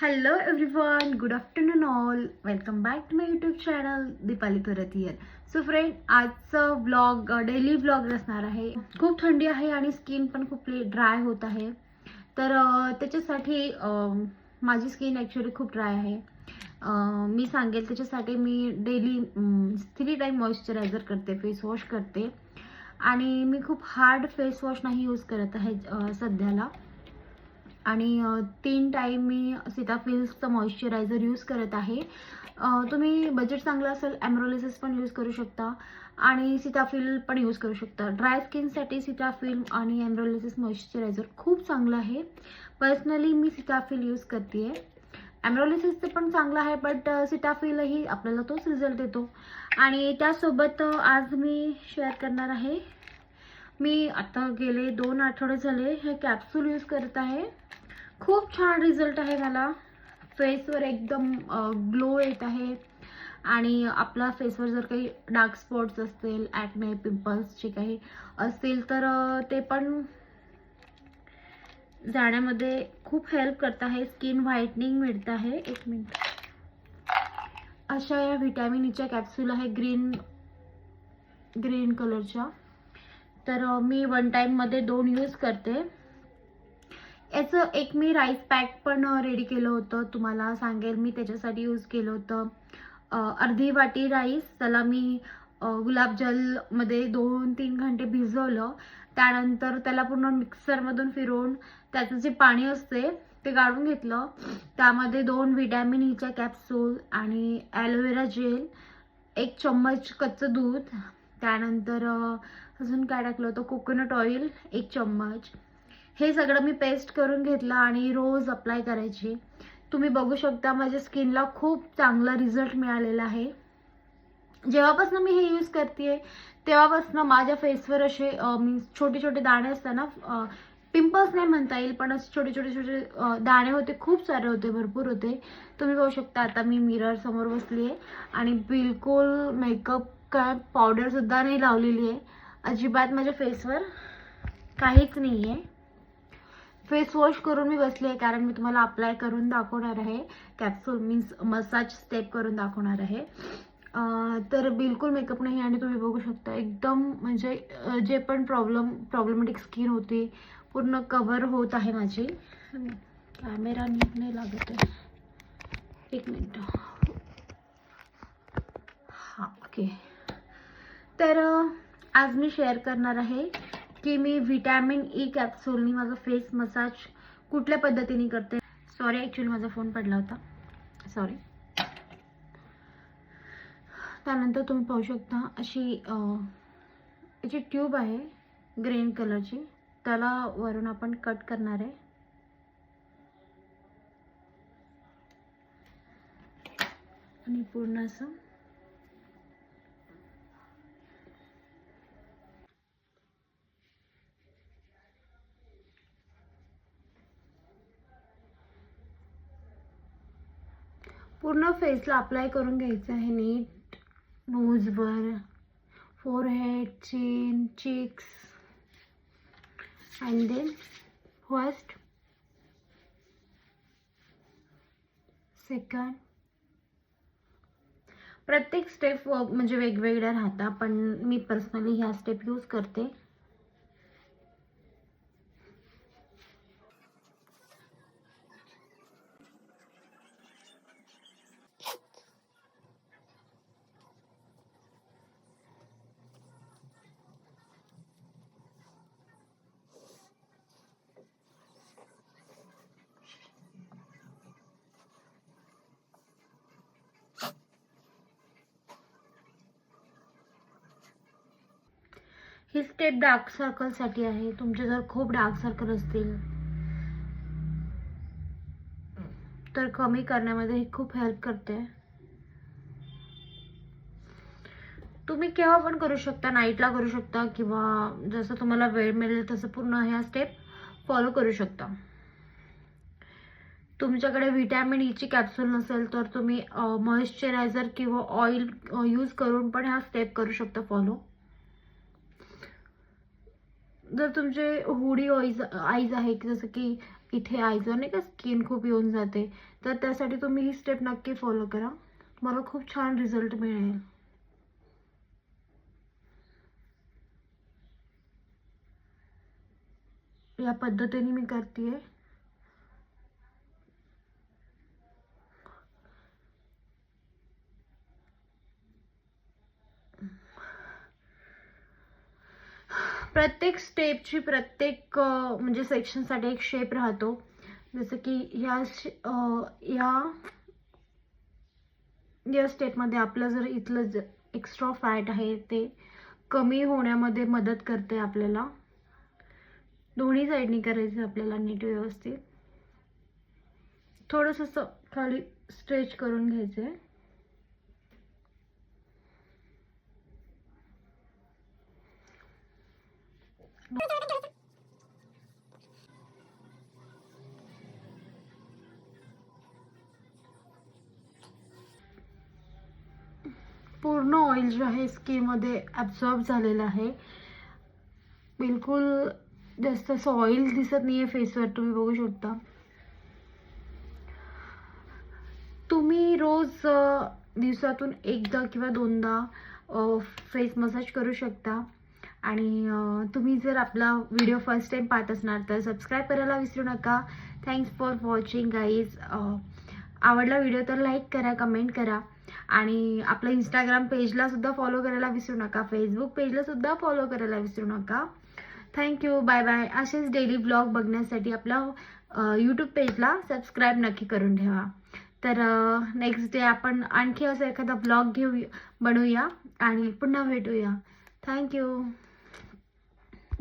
Hello everyone, good afternoon all. Welcome back to my YouTube channel Deepali Thorat here. So friend, आजचं blog daily blog असणार आहे. खूप थंडी आहे आणि स्किन पण खूप ड्राय होत आहे. तर त्याच्यासाठी माझी स्किन ॲक्च्युली खूप ड्राय आहे. मी सांगेल त्याच्यासाठी मी डेली 3 टाइम मॉइश्चरायझर करते, फेस वॉश करते आणि मी खूप हार्ड फेस वॉश नाही यूज करत आहे सध्याला. आणि 3 टाइम मी सीताफिल्सचं मॉइश्चरायझर यूज करत आहे. तुम्ही बजेट चांगलं असेल ॲम्ब्रोलिसिस पण यूज करू शकता आणि सीताफिल पण यूज करू शकता. ड्राय स्किनसाठी सीताफिल आणि ॲम्ब्रोलिसिस मॉइश्चरायझर खूप चांगलं आहे. पर्सनली मी सीताफिल यूज करते आहे. ॲम्ब्रोलिसिसचं पण चांगलं आहे, बट सीताफिलही आपल्याला तोच रिझल्ट देतो. आणि त्यासोबत आज मी शेअर करणार आहे, मी आता गेले 2 आठवडे झाले हे कॅप्सूल यूज करत आहे. खूप छान रिझल्ट आहे मला. फेसवर एकदम ग्लो येत आहे आणि आपला फेसवर जर काही डार्क स्पॉट्स असतील, ॲक्ने, पिंपल्स जे काही असतील तर ते पण जाण्यामध्ये खूप हेल्प करत आहे. स्किन व्हाईटनिंग मिळत आहे. 1 मिनिट. अशा या व्हिटॅमिन ईच्या कॅप्सूल आहे ग्रीन कलरच्या. तर मी 1 टाइममध्ये 2 यूज करते. याचं एक मी राईस पॅक पण रेडी केलं होतं, तुम्हाला सांगेल. मी त्याच्यासाठी यूज केलं होतं अर्धी वाटी राईस. त्याला मी गुलाबजलमध्ये 2-3 घंटे भिजवलं. त्यानंतर त्याला पूर्ण मिक्सरमधून फिरवून त्याचं जे पाणी असते ते काढून घेतलं. त्यामध्ये 2 व्हिटॅमिन ईच्या कॅप्सूल आणि ॲलोवेरा जेल, 1 चम्मच कच्चं दूध, त्यानंतर अजून काय टाकलं होतं, कोकोनट ऑइल 1 चम्मच. हे सगळं मी पेस्ट करून घेतलं आणि रोज अप्लाय करायची. तुम्ही बघू शकता माझ्या स्किनला खूप चांगला रिझल्ट मिळालेला आहे. जेव्हापासून मी हे यूज करते तेव्हापासून माझ्या फेसवर असे छोटे छोटे दाणे असतात ना, पिंपल्स नाही म्हणता येईल, पण असे छोटे छोटे छोटे दाणे होते, खूप सारे होते, भरपूर होते. तुम्ही बघू शकता. आता मी मिरर समोर बसली आहे आणि बिलकुल मेकअप काय पावडर सुद्धा नाही लावलेली आहे. अजिबात माझ्या फेसवर काहीच नाही आहे. फेस वॉश करून मी बसली आहे, कारण मी तुम्हाला अप्लाय करून दाखवणार आहे. कॅप्सूल मीन्स मसाज स्टेप करून दाखवणार आहे. तर बिलकुल मेकअप नाही आणि तुम्ही बघू शकता एकदम म्हणजे जे पण प्रॉब्लेमॅटिक स्किन होती पूर्ण कव्हर होत आहे माझी. कॅमेरा नीट नाही लागत आहे. 1 मिनिट. हां, ओके. तर आज मी शेअर करणार आहे की मी व्हिटॅमिन ई कॅप्सूलनी माझा फेस मसाज कुठल्या पद्धतीने करते. सॉरी, ॲक्च्युली माझा फोन पडला होता, सॉरी. त्यानंतर तुम्ही पाहू शकता अशी याची ट्यूब आहे ग्रीन कलरची. त्याला वरून आपण कट करणार आहे आणि पूर्ण असं पूर्ण फेसला अप्लाय करून घ्यायचं आहे नीट. नोजवर, forehead, chin, cheeks and then first, second. प्रत्येक स्टेप म्हणजे वेगवेगळ्या राहतात, पण मी पर्सनली ह्या स्टेप यूज करते. ही स्टेप डार्क सर्कलसाठी आहे. तुमचे जर खूप डार्क सर्कल असतील तर कमी करण्यामध्ये ही खूप हेल्प करते. तुम्ही केव्हा पण करू शकता, नाईटला करू शकता किंवा जसं तुम्हाला वेळ मिळेल तसं पूर्ण ह्या स्टेप फॉलो करू शकता. तुमच्याकडे व्हिटॅमिन ईची कॅप्सूल नसेल तर तुम्ही मॉइश्चरायझर किंवा ऑइल यूज करून पण ह्या स्टेप करू शकता फॉलो. जर तुमचे हुडी आईज आहे, जसं की इथे आयजर नाही का स्किन खूप येऊन जाते, तर त्यासाठी तुम्ही ही स्टेप नक्की फॉलो करा. मला खूप छान रिझल्ट मिळेल. या पद्धतीने मी करते. प्रत्येक स्टेपची प्रत्येक म्हणजे सेक्शनसाठी एक शेप राहतो. जसं की या स्टेपमध्ये आपलं जर इथलं एक्स्ट्रा फॅट आहे ते कमी होण्यामध्ये मदत करते आपल्याला. दोन्ही साईडनी करायचं आपल्याला नीट व्यवस्थित. थोडंसं असं खाली स्ट्रेच करून घ्यायचं आहे. पूर्ण ऑइल जे आहे स्किनमध्ये ॲब्झॉर्ब झालेलं आहे. बिलकुल जास्त असं ऑइल दिसत नाही आहे फेसवर, तुम्ही बघू शकता. तुम्ही रोज दिवसातून एकदा किंवा दोनदा फेस मसाज करू शकता. आणि तुम्ही जर आपला व्हिडिओ फर्स्ट टाइम पाहत असणार तर सबस्क्राईब करायला विसरू नका. Thanks for watching guys. आवडला व्हिडिओ तर लाईक करा, कमेंट करा आणि आपलं इंस्टाग्राम पेजला सुद्धा फॉलो करायला विसरू नका. फेसबुक पेजला सुद्धा फॉलो करायला विसरू नका. Thank you, bye bye. असेच डेली ब्लॉग बघण्यासाठी आपला यूट्यूब पेजला सबस्क्राईब नक्की करून ठेवा. तर नेक्स्ट डे आपण आणखी असं एखादा ब्लॉग बनवूया आणि पुन्हा भेटूया. थँक्यू.